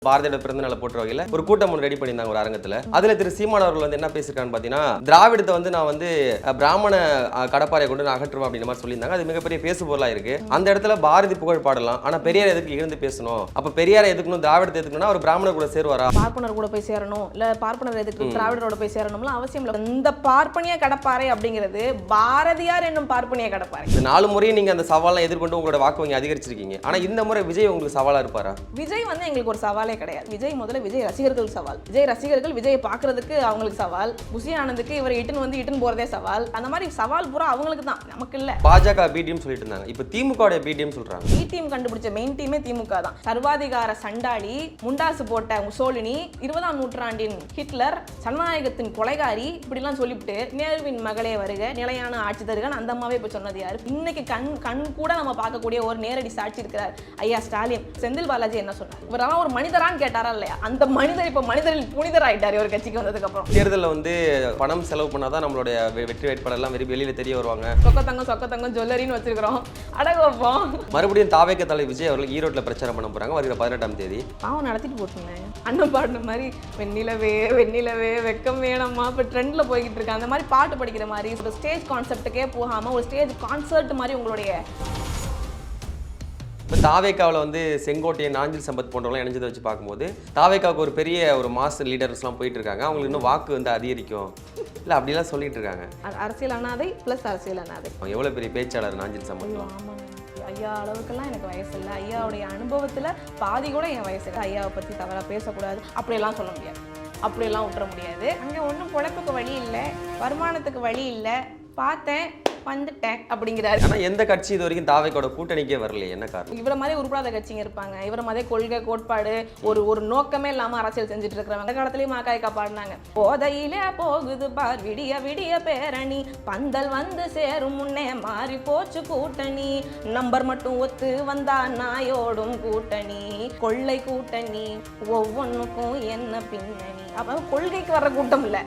பாரதியோட பிறந்த நாளை போட்ட வகையில் ஒரு கூட்டம் ஒன்று ரெடி பண்ணியிருந்தாங்க ஒரு அரங்கத்தில். அதில் திரு சீமான் அவர்கள் வந்து என்ன பேசியிருக்கான்னு பார்த்தீங்கன்னா, திராவிடத்தை வந்து நான் வந்து பிராமண கடப்பாறை கொண்டு நான் அகற்றுவேன் அப்படின்ற மாதிரி சொல்லியிருந்தாங்க. அது மிகப்பெரிய பேசு பொருளாக இருக்கு. அந்த இடத்துல பாரதி புகழ் பாடலாம், ஆனால் பெரியார் எதுக்கு இருந்து பேசணும்? அப்போ பெரியாரை எதுக்கணும், திராவிடத்தை எதுக்கணும்னா அவர் பிராமணர் கூட சேருவாரா? பார்ப்பனர் கூட போய் சேரணும், இல்லை பார்ப்பனர் எதுக்கு திராவிடரோட போய் சேரணும்லாம் அவசியம் இல்லை. இந்த பார்ப்பனிய கடப்பாறை அப்படிங்கிறது பாரதியார் என்னும் பார்ப்பனிய கடப்பாறை. இந்த 4 முறையும் நீங்க அந்த சவாலை எதிர்கொண்டு உங்களோட வாக்கு வங்கி அதிகரிச்சிருக்கீங்க. ஆனால் இந்த முறை விஜய் உங்களுக்கு சவாலா இருப்பாரா? விஜய் வந்து எங்களுக்கு ஒரு சவாலே கிடையாது. விஜய் முதல்ல விஜய் ரசிகர்கள் சவால். விஜய் ரசிகர்கள் விஜயை பார்க்கறதுக்கு அவங்களுக்கு சவால். புசி ஆனந்துக்கு இவர் இட்டுன்னு போறதே சவால். அந்த மாதிரி சவால் பூரா அவங்களுக்கு தான், நமக்கு இல்ல. பாஜக பி டீம் சொல்லிட்டு இருந்தாங்க, இப்போ திமுக பி டீம் சொல்றாங்க. பி டீம் கண்டுபிடிச்ச மெயின் டீமே திமுக தான். சர்வாதிகார சண்டாளி, முண்டாசு போட்ட முசோலினி, 20ஆம் நூற்றாண்டின் ஹிட்லர், ஜனநாயகத்தின் கொலைகாரி இப்படிலாம் சொல்லிவிட்டு நேருவின் மகளே வருக, நிலையான ஆட்சி தருகன் அந்த அம்மாவே இப்போ சொன்னது யாரு? இன்னைக்கு கண் கூட நம்ம பார்க்கக்கூடிய ஒரு நேரடி சாட்சி இருக்கிறார் ஐயா ஸ்டாலின். செந்தில் பாலாஜி என்ன சொன்னார்? இவரெல்லாம் ஒரு மனிதரான்னு கேட்டாரா இல்லையா? அந்த மனிதர் இப்ப மனிதரில் புனிதர் ஆயிட்டாரு ஒரு கட்சிக்கு வந்ததுக்கு அப்புறம். தேர்தலில் வந்து பணம் செலவு பண்ணாதான் நம்மளுடைய வெற்றி வேட்பாளர் எல்லாம் வெளியில தெரிய வருவாங்க. சொக்க தங்கம் ஜுவல்லரின்னு வச்சிருக்கிறோம், அடகு வைப்போம். மறுபடியும் தாவேக்க தலைவர் விஜய் அவர்கள் ஈரோட்டில் பிரச்சாரம் பண்ண போறாங்க வருகிற 18ஆம் தேதி. பாவம் நடத்திட்டு போட்டுங்க. அண்ணன் பாடுன மாதிரி வெண்ணிலவே வெண்ணிலவே வெக்கம் வேணாமா இப்போ ட்ரெண்ட்ல போய்கிட்டு இருக்கு. அந்த மாதிரி பாட்டு படிக்கிற மாதிரி ஒரு ஸ்டேஜ் கான்செப்டுக்கே போகாம ஒரு ஸ்டேஜ் கான்சர்ட் மாதிரி உங்களுடைய இப்போ தாவேக்காவில் வந்து செங்கோட்டையன், நாஞ்சில் சம்பத் போன்றவங்களாம் இணைஞ்சதை வச்சு பார்க்கும்போது தாவேக்காவுக்கு ஒரு பெரிய ஒரு மாஸ் லீடர்ஸ்லாம் போயிட்டு இருக்காங்க. அவங்களுக்கு இன்னும் வாக்கு வந்து அதிகரிக்கும் இல்லை அப்படிலாம் சொல்லிட்டு இருக்காங்க. அரசியல் அனாதை ப்ளஸ் அரசியல் அனாதை. அவங்க எவ்வளோ பெரிய பேச்சாளர் நாஞ்சில் சம்பத். ஆமாம், ஐயா அளவுக்கெல்லாம் எனக்கு வயசு இல்லை. ஐயாவுடைய அனுபவத்தில் பாதி கூட என் வயசு இல்லை. ஐயாவை பற்றி தவறாக பேசக்கூடாது அப்படியெல்லாம் சொல்ல முடியாது, அப்படியெல்லாம் விட்டுற முடியாது. அங்கே ஒன்றும் பொழைப்புக்கு வழி இல்லை, வருமானத்துக்கு வழி இல்லை, பார்த்தேன் வந்துட்டேன் அப்படிங்கிறாரு. ஆனால் எந்த கட்சி இது வரைக்கும் தாவேக்கோட கூட்டணிக்கே வரலையே, என்ன காரணம்? இவரை மாதிரி உருப்படாத கட்சிங்க இருப்பாங்க. இவரை மாதிரி கொள்கை கோட்பாடு ஒரு நோக்கமே இல்லாமல் அரசியல் செஞ்சுட்டு இருக்கிறவங்க. அந்த காலத்துலேயும் மாக்காய்க்கா பாடினாங்க, போதையிலே போகுது பார் விடிய விடிய பேரணி, பந்தல் வந்து சேரும் முன்னே மாறி போச்சு கூட்டணி, நம்பர் மட்டும் ஒத்து வந்தா நாயோடும் கூட்டணி, கொள்ளை கூட்டணி, ஒவ்வொன்றுக்கும் என்ன பின்னணி. அப்போ கொள்கைக்கு வர்ற கூட்டம் இல்லை.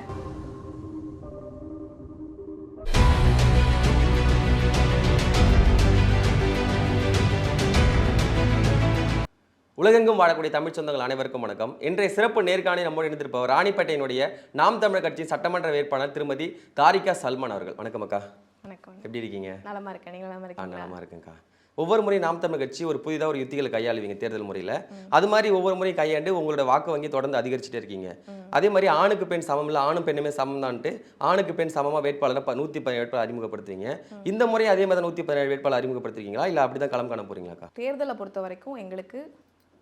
உலகெங்கும் வாழக்கூடிய தமிழ் சொந்தங்கள் அனைவருக்கும் வணக்கம். இன்றைய சிறப்பு நேர்காணல் நம்மோடு இணைந்திருப்பவர் ராணிப்பேட்டையினுடைய நாம் தமிழர் கட்சி சட்டமன்ற வேட்பாளர் திருமதி தாரிகா சல்மான் அவர்கள். வணக்கம் அக்கா. வணக்கம். எப்படி இருக்கீங்க? நலமா இருக்கேன், நீங்க நலமா இருக்கீங்களா? நலமா இருக்கேன்க்கா. ஒவ்வொரு முறையும் நாம் தமிழர் கட்சி ஒரு புதிதாக ஒரு யுத்திகளை கையாளுவீங்க தேர்தல் முறையில். அது மாதிரி ஒவ்வொரு முறையும் கையாண்டு உங்களோட வாக்கு வங்கி தொடர்ந்து அதிகரிச்சுட்டே இருக்கீங்க. அதே மாதிரி ஆணுக்கு பெண் சமம் இல்லை, ஆணும் பெண்ணுமே சமம் தான்ட்டு ஆணுக்கு பெண் சமமாக வேட்பாளரை 117 வேட்பாளர் அறிமுகப்படுத்துவீங்க. இந்த முறை அதே மாதிரி 117 வேட்பாளர் அறிமுகப்படுத்துறீங்களா இல்லை அப்படி தான் களம் காண போறீங்களாக்கா? தேர்தலை பொறுத்த வரைக்கும் எங்களுக்கு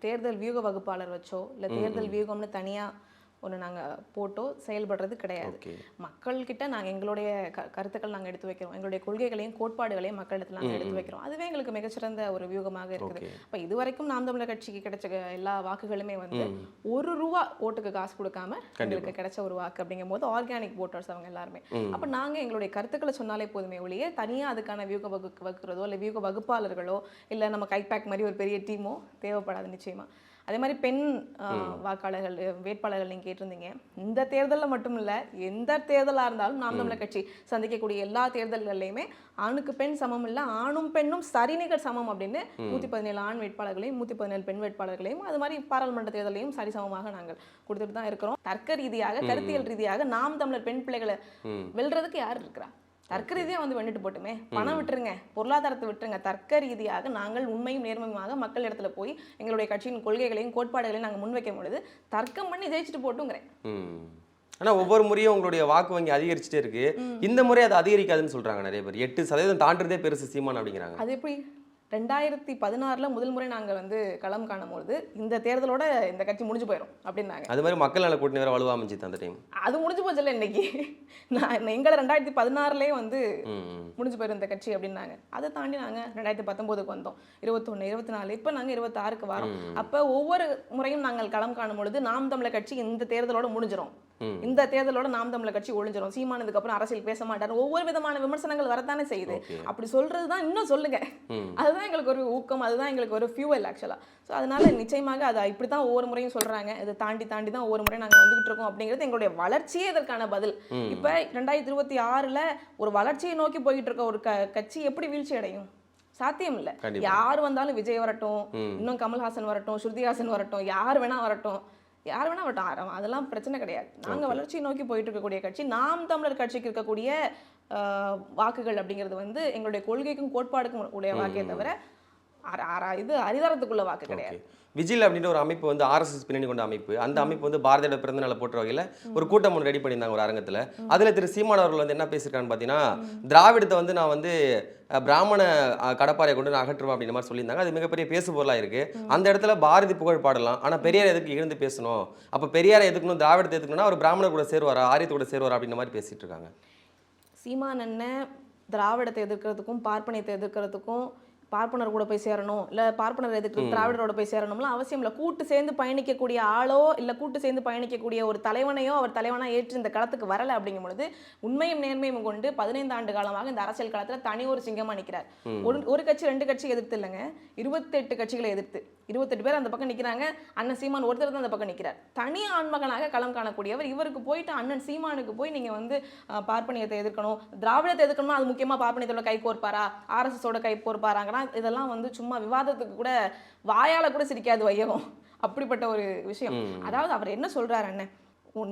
தேர்தல் வியூக வகுப்பாளர் வச்சோ இல்லை தேர்தல் வியூகம்னு தனியாக ஒன்று நாங்கள் போட்டோ செயல்படுறது கிடையாது. மக்கள்கிட்ட நாங்கள் எங்களுடைய கருத்துக்கள் நாங்கள் எடுத்து வைக்கிறோம், எங்களுடைய கொள்கைகளையும் கோட்பாடுகளையும் மக்களிடத்தில் நாங்கள் எடுத்து வைக்கிறோம். அதுவே எங்களுக்கு மிகச்சிறந்த ஒரு வியூகமாக இருக்குது. இப்போ இது வரைக்கும் நாம் தமிழர் கட்சிக்கு கிடைச்ச எல்லா வாக்குகளுமே வந்து ₹1 ஓட்டுக்கு காசு கொடுக்காம எங்களுக்கு கிடைச்ச ஒரு வாக்கு அப்படிங்கும் போது ஆர்கானிக் ஓட்டர்ஸ் அவங்க எல்லாருமே. அப்போ நாங்கள் எங்களுடைய கருத்துக்களை சொன்னாலே போதுமே ஒழிய தனியாக அதுக்கான வியூக வகுக்கிறதோ இல்லை வியூக வகுப்பாளர்களோ இல்லை நம்ம கைபேக் மாதிரி ஒரு பெரிய டீமோ தேவைப்படாது நிச்சயமா. அதே மாதிரி பெண் வாக்காளர்கள் வேட்பாளர்கள் நீங்கள் கேட்டிருந்தீங்க. இந்த தேர்தலில் மட்டும் இல்லை, எந்த தேர்தலாக இருந்தாலும் நாம் தமிழர் கட்சி சந்திக்கக்கூடிய எல்லா தேர்தல்கள்லையுமே ஆணுக்கு பெண் சமம் இல்லை, ஆணும் பெண்ணும் சரிநிகர் சமம் அப்படின்னு 117 ஆண் வேட்பாளர்களையும் 117 பெண் வேட்பாளர்களையும் அது மாதிரி பாராளுமன்ற தேர்தலையும் சரிசமமாக நாங்கள் கொடுத்துட்டு தான் இருக்கிறோம். தர்க்க ரீதியாக கருத்தியல் ரீதியாக நாம் தமிழர் பெண் பிள்ளைகளை வெல்றதுக்கு யார் இருக்கிறா? தர்க்க ரீதியாக வந்து வெண்டுட்டு போட்டுமே, பணம் விட்டுருங்க, பொருளாதாரத்தை விட்டுருங்க. தர்க்க ரீதியாக நாங்கள் உண்மையும் நேர்மையுமாக மக்கள் இடத்துல போய் எங்களுடைய கட்சியின் கொள்கைகளையும் கோட்பாடுகளையும் நாங்கள் முன்வைக்கும் பொழுது தர்க்கம் பண்ணி ஜெயிச்சுட்டு போட்டுங்கிறேன். ஆனால் ஒவ்வொரு முறையும் உங்களுடைய வாக்கு வங்கி அதிகரிச்சுட்டே இருக்கு. இந்த முறை அது அதிகரிக்காதுன்னு சொல்றாங்க நிறைய பேர். 8% தாண்டதே பெருசு சீமான் அப்படிங்கிறாங்க. அது எப்படி? 2016 முதல் முறை நாங்கள் வந்து களம் காணும்போது இந்த தேர்தலோட இந்த கட்சி முடிஞ்சு போயிடும் அப்படின்னாங்க. அது மாதிரி மக்கள் நல கூட்டணி வேற வலுவா அமைஞ்சிது அந்த டைம். அது முடிஞ்சு போச்சு இல்லை, இன்னைக்கு எங்களை 2016 வந்து முடிஞ்சு போயிடும் இந்த கட்சி அப்படின்னாங்க. அதை தாண்டி நாங்கள் 2019க்கு வந்தோம், 21, 24, இப்போ நாங்கள் 26க்கு வரோம். அப்போ ஒவ்வொரு முறையும் நாங்கள் களம் காணும் பொழுது நாம் தமிழர் கட்சி இந்த தேர்தலோட முடிஞ்சிடும், இந்த தேர்தலோட நாம் தமிழர் கட்சி ஒழிஞ்சிடும், சீமானதுக்கு அப்புறம் அரசியல் பேச மாட்டாரு, ஒவ்வொரு விதமான விமர்சனங்கள் வரத்தானே செய்யுது. அப்படி சொல்றதுதான் இன்னும் சொல்லுங்க, அதுதான் எங்களுக்கு ஒரு ஊக்கம், அதுதான் எங்களுக்கு ஒரு ஃபியூவல் ஆக்சுவலா. ஸோ அதனால நிச்சயமாக அதை இப்படி தான் ஒவ்வொரு முறையும் சொல்றாங்க, இதை தாண்டி தான் ஒவ்வொரு முறையும் நாங்கள் வந்துகிட்டு இருக்கோம் அப்படிங்கிறது எங்களுடைய வளர்ச்சியே இதற்கான பதில். இப்போ 2026 ஒரு வளர்ச்சியை நோக்கி போய்கிட்டு இருக்க ஒரு கட்சி எப்படி வீழ்ச்சி அடையும்? சாத்தியம் இல்ல. கண்டிப்பா. யார் வந்தாலும் விஜய் வரட்டும், இன்னும் கமல்ஹாசன் வரட்டும், ஸ்ருதிஹாசன் வரட்டும், யார் வேணா வரட்டும், அதெல்லாம் பிரச்சனை கிடையாது. நாங்க வளர்ச்சியை நோக்கி போயிட்டு இருக்கக்கூடிய கட்சி. நாம் தமிழர் கட்சிக்கு இருக்கக்கூடிய வாக்குகள் அப்படிங்கிறது வந்து எங்களுடைய கொள்கைக்கும் கோட்பாடுக்கும் உடைய வாக்கே தவிர இது அதிகாரத்துக்குள்ள வாக்கு கிடையாது. விஜில் அப்படின்ற ஒரு அமைப்பு வந்து ஆர்எஸ்எஸ் பின்னணி கொண்ட அமைப்பு. அந்த அமைப்பு வந்து பாரதியோட பிறந்த நாளை போற்ற வகையில் ஒரு கூட்டம் ஒன்று ரெடி பண்ணியிருந்தாங்க ஒரு அரங்கத்தில். அதில் திரு சீமான் அவர்கள் வந்து என்ன பேசியிருக்கான்னு பார்த்தீங்கன்னா, திராவிடத்தை வந்து நான் வந்து பிராமண கடப்பாறையை கொண்டு நான் அகற்றுவேன் அப்படின்ற மாதிரி சொல்லியிருந்தாங்க. அது மிகப்பெரிய பேசு பொருளாக இருக்குது. அந்த இடத்துல பாரதி புகழ் பாடலாம், ஆனால் பெரியார் எதுக்கு இழந்து பேசணும், அப்போ பெரியாரை எதுக்கணும், திராவிடத்தை எதுக்கணும்னா அவர் பிராமணர் கூட சேருவாரா, ஆரியத்து கூட சேருவாரா அப்படின்ற மாதிரி பேசிட்டு இருக்காங்க. சீமான் அண்ணன் திராவிடத்தை எதிர்க்கிறதுக்கும் பார்ப்பனியத்தை எதிர்க்கிறதுக்கும் பார்ப்பனர் கூட போய் சேரணும், இல்லை பார்ப்பனர் எதிர்த்து திராவிடரோட போய் சேரணும்லாம் அவசியம் இல்லை. கூட்டு சேர்ந்து பயணிக்கக்கூடிய ஆளோ இல்லை கூட்டு சேர்ந்து பயணிக்கக்கூடிய ஒரு தலைவனையோ அவர் தலைவனாக ஏற்று இந்த களத்துக்கு வரலை அப்படிங்கும் பொழுது உண்மையும் நேர்மையும் கொண்டு 15 ஆண்டு காலமாக இந்த அரசியல் களத்தில் தனி ஒரு சிங்கமாக நிற்கிறார். ஒரு கட்சி 2 கட்சி எதிர்த்து இல்லைங்க, 28 கட்சிகளை எதிர்த்து 28 பேர் அந்த பக்கம் நிற்கிறாங்க. அண்ணன் சீமான் ஒருத்தர் தான் அந்த பக்கம் நிற்கிறார். தனி ஆண்மகனாக களம் காணக்கூடியவர். இவருக்கு போயிட்டு அண்ணன் சீமானுக்கு போய் நீங்கள் வந்து பார்ப்பனியத்தை எதிர்க்கணும், திராவிடத்தை எதிர்க்கணும்னா அது முக்கியமாக பார்ப்பனியத்தோட கை கோர்ப்பாரா, ஆர்எஸ்எஸோட கை கோர்ப்பாராங்கன்னா இதெல்லாம் வந்து சும்மா விவாதத்துக்கு கூட வாயால கூட சிரிக்காது வையகம். அப்படிப்பட்ட ஒரு விஷயம். அதாவது அவர் என்ன சொல்றாரு அண்ணன்,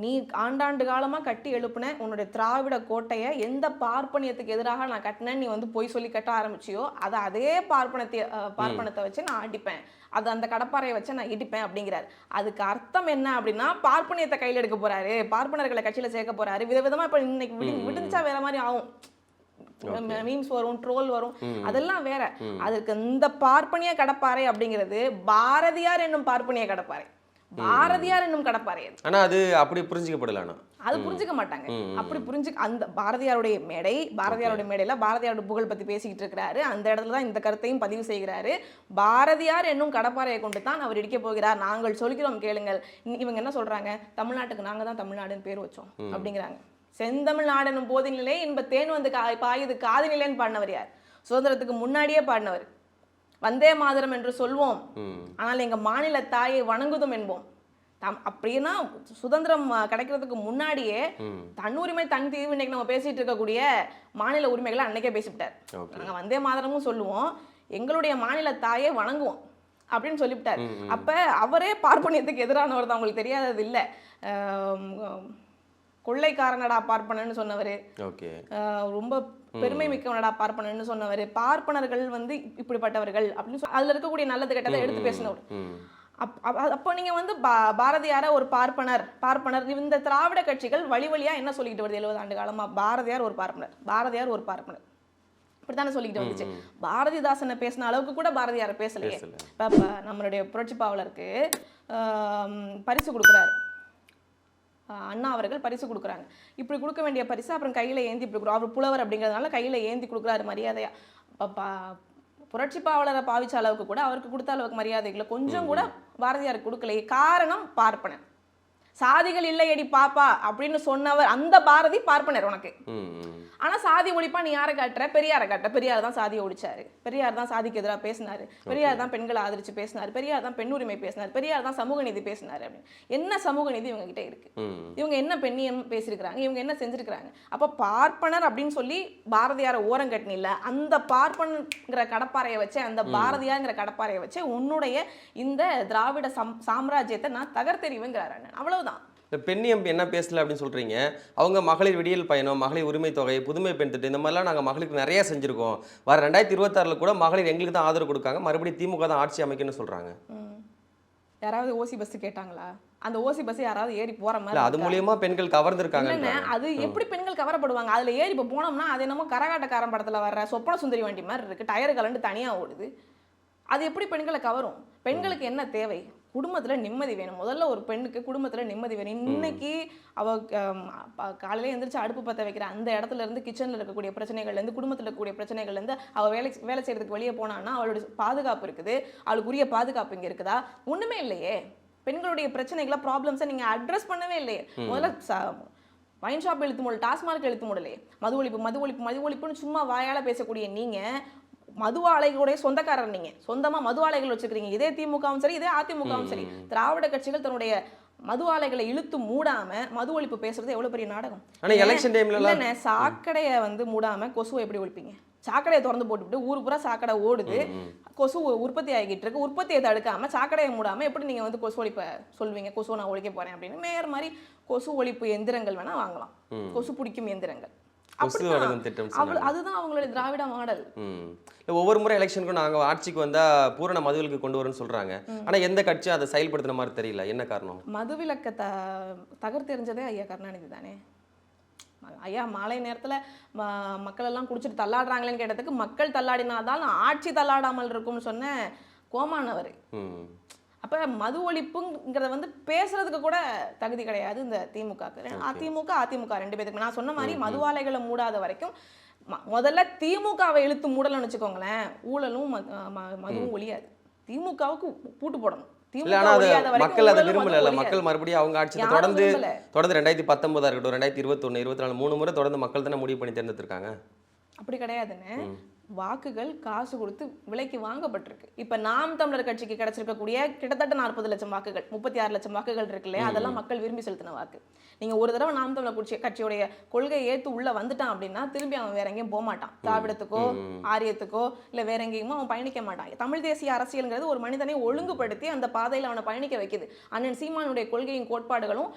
நீ ஆண்டாண்டு காலமா கட்டி எழுப்புன உன்னுடைய திராவிட கோட்டையை எந்த பார்ப்பனியத்துக்கு எதிராக நான் கட்டினேன் நீ வந்து பொய் சொல்லி கட்ட ஆரம்பிச்சியோ அதை அதே பார்ப்பனத்தை வச்சு நான் அடிப்பேன், அது அந்த கடப்பாறையை வச்சு நான் இடிப்பேன் அப்படிங்கிறாரு. அதுக்கு அர்த்தம் என்ன அப்படின்னா பார்ப்பனியத்தை கையில் எடுக்க போறாரு, பார்ப்பனர்களை கட்சியில சேர்க்க போறாரு. விதவிதமா இப்ப இன்னைக்கு விடுஞ்சா வேற மாதிரி ஆகும், மீம்ஸ் வரும், ட்ரோல் வரும், அதெல்லாம் வேற. அதுக்கு இந்த பார்ப்பனிய கடப்பாறை அப்படிங்கிறது பாரதியார் என்னும் பார்ப்பனிய கடப்பாறை, பாரதியார் என்னும் கடப்பாறை. ஆனா அது அப்படி புரிஞ்சுக்கப்படல. அது புரிஞ்சுக்க மாட்டாங்க. அப்படி அந்த பாரதியாருடைய மேடையில பாரதியாருடைய புகழ் பத்தி பேசிக்கிட்டு இருக்கிறாரு. அந்த இடத்துல தான் இந்த கருத்தையும் பதிவு செய்கிறாரு. பாரதியார் என்னும் கடப்பாறையை கொண்டு தான் அவர் இடிக்க போகிறார், நாங்கள் சொல்கிறோம் கேளுங்கள். இவங்க என்ன சொல்றாங்க, தமிழ்நாட்டுக்கு நாங்க தான் தமிழ்நாடுன்னு பேர் வச்சோம் அப்படிங்கிறாங்க. செந்தமிழ் நாடனும் போதினிலே இன்ப தேன் வந்து பாயுது காதினிலேன்னு பாடினவர் யார்? சுதந்திரத்துக்கு முன்னாடியே பாடினவர். வந்தே மாதரம் என்று சொல்வோம், ஆனால் எங்க மாநில தாயை வணங்குதும் என்போம். அப்படின்னா சுதந்திரம் கிடைக்கிறதுக்கு முன்னாடியே தன் உரிமை தன் தீர்வு இன்னைக்கு நம்ம பேசிட்டு இருக்கக்கூடிய மாநில உரிமைகளை அன்னைக்கே பேசிவிட்டார். நாங்க வந்தே மாதரமும் சொல்லுவோம், எங்களுடைய மாநில தாயை வணங்குவோம் அப்படின்னு சொல்லிவிட்டார். அப்ப அவரே பார்ப்பனியத்துக்கு எதிரானவர் தான், உங்களுக்கு தெரியாதது இல்லை. கொள்ளைக்காரனடா பார்ப்பனன்னு சொன்னவர், ரொம்ப பெருமை மிக்கவனடா பார்ப்பனன்னு சொன்னவர், பார்ப்பனர்கள் வந்து இப்படிப்பட்டவர்கள் அப்படின்னு அதுல இருக்கக்கூடிய நல்லது கெட்டதை எடுத்து பேசினவர். அப்போ நீங்க வந்து பாரதியார ஒரு பார்ப்பனர் இந்த திராவிட கட்சிகள் வழி வழியா என்ன சொல்லிட்டு வருது 70 ஆண்டு காலமா, பாரதியார் ஒரு பார்ப்பனர் இப்படித்தானே சொல்லிக்கிட்டு வந்துச்சு. பாரதிதாசனை பேசின அளவுக்கு கூட பாரதியாரை பேசலையே. நம்மளுடைய புரட்சி பாவலருக்கு பரிசு கொடுக்குறாரு அண்ணா அவர்கள், பரிசு கொடுக்குறாங்க. இப்படி கொடுக்க வேண்டிய பரிசு அப்புறம் கையில் ஏந்தி இப்படி கொடுக்குறோம். அவர் புலவர் அப்படிங்கிறதுனால கையில் ஏந்தி கொடுக்குறாரு மரியாதையா. புரட்சி பாவலரை பாவிச்ச அளவுக்கு கூட அவருக்கு கொடுத்த அளவுக்கு மரியாதைகளை கொஞ்சம் கூட பாரதியாருக்கு கொடுக்கலையே. காரணம் பார்ப்பனர். சாதிகள் இல்லையடி பாப்பா அப்படின்னு சொன்னவர் அந்த பாரதி பார்ப்பனர் உனக்கு. ஆனா சாதி ஒழிப்பா நீ யாரை காட்டுற? பெரியாரை காட்டுற. பெரியார் தான் சாதியை ஒழிச்சாரு, பெரியார் தான் சாதிக்கு எதிராக பேசினாரு, பெரியார் தான் பெண்களை ஆதரிச்சு பேசினாரு, பெரியார் தான் பெண் உரிமை பேசினார், பெரியார் தான் சமூக நீதி பேசினாரு அப்படின்னு. என்ன சமூக நீதி இவங்க கிட்ட இருக்கு? இவங்க என்ன பெண்ணியம் பேசியிருக்கிறாங்க? இவங்க என்ன செஞ்சிருக்கிறாங்க? அப்ப பார்ப்பனர் அப்படின்னு சொல்லி பாரதியாரை ஓரம் கட்டினில்ல, அந்த பார்ப்பன்கிற கடப்பாறையை வச்சு, அந்த பாரதியார்ங்கிற கடப்பாறையை வச்சு உன்னுடைய இந்த திராவிட சாம்ராஜ்யத்தை நான் தகர்த்தெறிவேங்கிறாரு அண்ணன். அவ்வளவுதான். இந்த பெண்ணியம் என்ன பேசல அப்படின்னு சொல்கிறீங்க. அவங்க மகளிர் விடியல் பயணம், மகளிர் உரிமை தொகை, புதுமை பெண் திட்டம், இந்த மாதிரிலாம் நாங்கள் மகளிருக்கு நிறைய செஞ்சுருக்கோம். வர 2026 கூட மகளிர் எங்களுக்கு தான் ஆதரவு கொடுக்காங்க, மறுபடியும் திமுக தான் ஆட்சி அமைக்கணும்னு சொல்கிறாங்க. யாராவது ஓசி பஸ் கேட்டாங்களா? அந்த ஓசி பஸ் யாராவது ஏறி போற மாதிரி அது மூலியமா பெண்கள் கவர்ந்துருக்காங்க. அது எப்படி பெண்கள் கவரப்படுவாங்க? அதுல ஏறி இப்போ போனோம்னா அது என்னமோ கரகாட்டக்காரன் படத்துல வர்ற சொப்பன சுந்தரி வண்டி மாதிரி இருக்கு, டயர் கலண்டு தனியா ஓடுது. அது எப்படி பெண்களை கவரும்? பெண்களுக்கு என்ன தேவை? குடும்பத்துல நிம்மதி வேணும். முதல்ல ஒரு பெண்ணுக்கு குடும்பத்துல நிம்மதி வேணும். இன்னைக்கு அவ காலையில எந்திரிச்சு அடுப்பு பற்ற வைக்கிற அந்த இடத்துல இருந்து, கிச்சன்ல இருக்கக்கூடிய பிரச்சனைகள்ல இருந்து, குடும்பத்துல இருக்கக்கூடிய பிரச்சனைகள்ல இருந்து அவ வேலை செய்யறதுக்கு வெளியே போனான்னா அவளுடைய பாதுகாப்பு இருக்குது, அவளுக்கு உரிய பாதுகாப்பு இங்க இருக்குதா? ஒண்ணுமே இல்லையே. பெண்களுடைய பிரச்சனைகளை ப்ராப்ளம்ஸை நீங்க அட்ரஸ் பண்ணவே இல்லையே. முதல்ல வைன் ஷாப் இழுத்து மூடல, டாஸ்மார்க் இழுத்து மூடலையே. மது ஒழிப்புன்னு சும்மா வாயால பேசக்கூடிய நீங்க மது ஆலைகளுடைய சொந்தக்காரர். நீங்க சொந்தமா மது ஆலைகள் வச்சுக்கிறீங்க. இதே திமுகவும் சரி, இதே அதிமுகவும் சரி, திராவிட கட்சிகள் தன்னுடைய மது ஆலைகளை இழுத்து மூடாம மது ஒழிப்பு பேசுறது எவ்வளவு பெரிய நாடகம். ஆனா எலெக்ஷன் டைம்ல சாக்கடைய வந்து மூடாம கொசுவை எப்படி ஒழிப்பீங்க? சாக்கடையை திறந்து போட்டுவிட்டு ஊர் பூரா சாக்கடை ஓடுது, கொசு உற்பத்தி ஆகிட்டு இருக்கு. உற்பத்தியை தடுக்காம சாக்கடையை மூடாம எப்படி நீங்க வந்து கொசு ஒழிப்ப சொல்வீங்க? கொசு நான் ஒழிக்க போறேன் அப்படின்னு மேயர் மாதிரி கொசு ஒழிப்பு எந்திரங்கள் வேணா வாங்கலாம், கொசு பிடிக்கும் எந்திரங்கள். அதுதான் அவங்களுடைய திராவிட மாடல். ஒவ்வொரு முறை எலெக்ஷனுக்கும் நாங்க ஆட்சிக்கு வந்தா பூரண மதுவிலக்கு கொண்டு வரும்னு சொல்றாங்க. ஆனா எந்த கட்சியும் அதை செயல்படுத்தின மாதிரி தெரியல. என்ன காரணம்? மதுவிலக்க தகர்த்தெறிஞ்சதே ஐயா கருணாநிதி தானே. ஐயா மாலை நேரத்துல மக்கள் எல்லாம் குடிச்சிட்டு தள்ளாடுறாங்களேன்னு கேட்டதுக்கு மக்கள் தள்ளாடினாதான் ஆட்சி தள்ளாடாமல் இருக்கும்னு சொன்ன கோமானவர். அப்ப மது ஒழிப்புங்கிறத வந்து பேசுறதுக்கு கூட தகுதி கிடையாது இந்த திமுகக்கு. அதிமுக ரெண்டு பேருக்கு நான் சொன்ன மாதிரி மதுவாலைகளை மூடாத வரைக்கும் முதல்ல திமுகவை இழுத்து மூடலன்னு வச்சுக்கோங்களேன், ஊழலும் மதுவும் ஒழியாது. திமுகவுக்கு பூட்டு போடணும். மக்கள் அதை விரும்பல. மக்கள் மறுபடியும் அவங்க ஆட்சி தொடர்ந்து 2019 இருக்கட்டும், 2021, 2024 3 முறை தொடர்ந்து மக்கள் தானே முடிவு பண்ணி தேர்ந்தெடுத்திருக்காங்க. அப்படி கிடையாதுன்னு வாக்குகள் காசு கொடுத்து விலைக்கு வாங்கப்பட்டிருக்கு. இப்ப நாம் தமிழர் கட்சிக்கு கிடைச்சிருக்கக்கூடிய கிட்டத்தட்ட 40 லட்சம் வாக்குகள், 36 லட்சம் வாக்குகள் இருக்கு இல்லையா, அதெல்லாம் மக்கள் விரும்பி செலுத்தின வாக்கு. நீங்க ஒரு தடவை நாம் தமிழர் கட்சியுடைய கொள்கை ஏத்து உள்ள வந்துட்டான் அப்படின்னா திரும்பி அவன் வேற எங்கேயும் போக மாட்டான். திராவிடத்துக்கோ ஆரியத்துக்கோ இல்ல வேற எங்கேயுமோ அவன் பயணிக்க மாட்டான். தமிழ் தேசிய அரசியல்ங்கிறது ஒரு மனிதனை ஒழுங்குபடுத்தி அந்த பாதையில அவனை பயணிக்க வைக்குது. அண்ணன் சீமானுடைய கொள்கையும் கோட்பாடுகளும்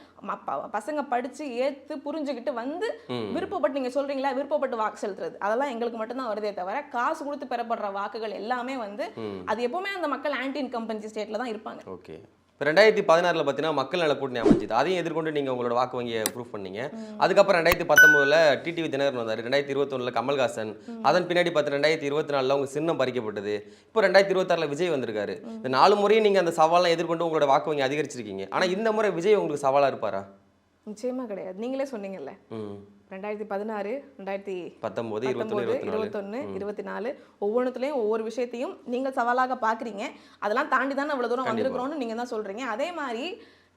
பசங்க படிச்சு ஏத்து புரிஞ்சுக்கிட்டு வந்து விருப்பப்பட்டு, நீங்க சொல்றீங்களா விருப்பப்பட்டு வாக்கு செலுத்துறது, அதெல்லாம் எங்களுக்கு மட்டும்தான் வருதே தவிர காசு கொடுத்து பெறப்படுற வாக்குகள் எல்லாமே வந்து அது எப்பவுமே அந்த மக்கள் ஆன்டி இன்கம்பன்சி ஸ்டேட்ல தான் இருப்பாங்க. ஓகே. இப்போ 2016 பார்த்தீங்கன்னா மக்கள் நல கூட்டணி அமைஞ்சுது. அதையும் எதிர்கொண்டு நீங்கள் உங்களோட வாக்கு வங்கியை ப்ரூவ் பண்ணீங்க. அதுக்கப்புறம் 2019 டிடிவி தினகரன் வந்தார், 2021 கமல்ஹாசன், அதன் பின்னாடி பார்த்து 2024 உங்க சின்னம் பறிக்கப்பட்டது. இப்போ 2026 விஜய் வந்திருக்காரு. இந்த 4 முறையும் நீங்கள் அந்த சவாலாம் எதிர்கொண்டு உங்களோட வாக்கு வங்கி அதிகரிச்சிருக்கீங்க. ஆனால் இந்த முறை விஜய் உங்களுக்கு சவாலாக இருப்பாரா? நிச்சயமா கிடையாது. நீங்களே சொன்னீங்கல்ல 2016, 2019, 2021, 2024 ஒவ்வொன்றுத்துலையும் ஒவ்வொரு விஷயத்தையும் நீங்கள் சவாலாக பார்க்குறீங்க. அதெல்லாம் தாண்டி தானே இவ்வளோ தூரம் வந்திருக்கிறோம்னு நீங்கள் தான் சொல்கிறீங்க. அதே மாதிரி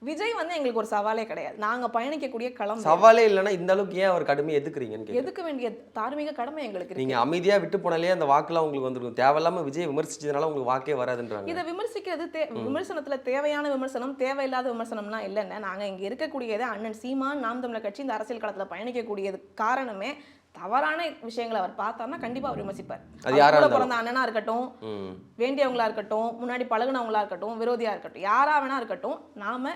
விஜய் வந்து எங்களுக்கு ஒரு சவாலே கிடையாது. நாங்கள் பயணிக்கக்கூடிய களம் சவாலே இல்லைன்னா இந்த அளவுக்கு ஏன் அவர் கடுமையை எதுக்குறீங்கன்னு எதுக்க வேண்டிய தார்மீக கடமை எங்களுக்கு. நீங்கள் அமைதியாக விட்டு போனாலே அந்த வாக்குலாம் உங்களுக்கு வந்துருக்கும். தேவையில்லாமல் விஜய் விமர்சிச்சதுனால உங்களுக்கு வாக்கே வராதுன்றாங்க. இதை விமர்சிக்கிறது விமர்சனத்தில் தேவையான விமர்சனம் தேவையில்லாத விமர்சனம்லாம் இல்லைன்னா நாங்கள் இங்கே இருக்கக்கூடியது அண்ணன் சீமான் நாம் தமிழர் கட்சி இந்த அரசியல் களத்தில் பயணிக்கக்கூடியது காரணமே தவறான விஷயங்களை அவர் பார்த்தாருன்னா கண்டிப்பா அவர் விமர்சிப்பார். கூட பிறந்த அண்ணனா இருக்கட்டும், வேண்டியவங்களா இருக்கட்டும், முன்னாடி பழகுனவங்களா இருக்கட்டும், விரோதியா இருக்கட்டும், யாரா வேணா இருக்கட்டும், நாம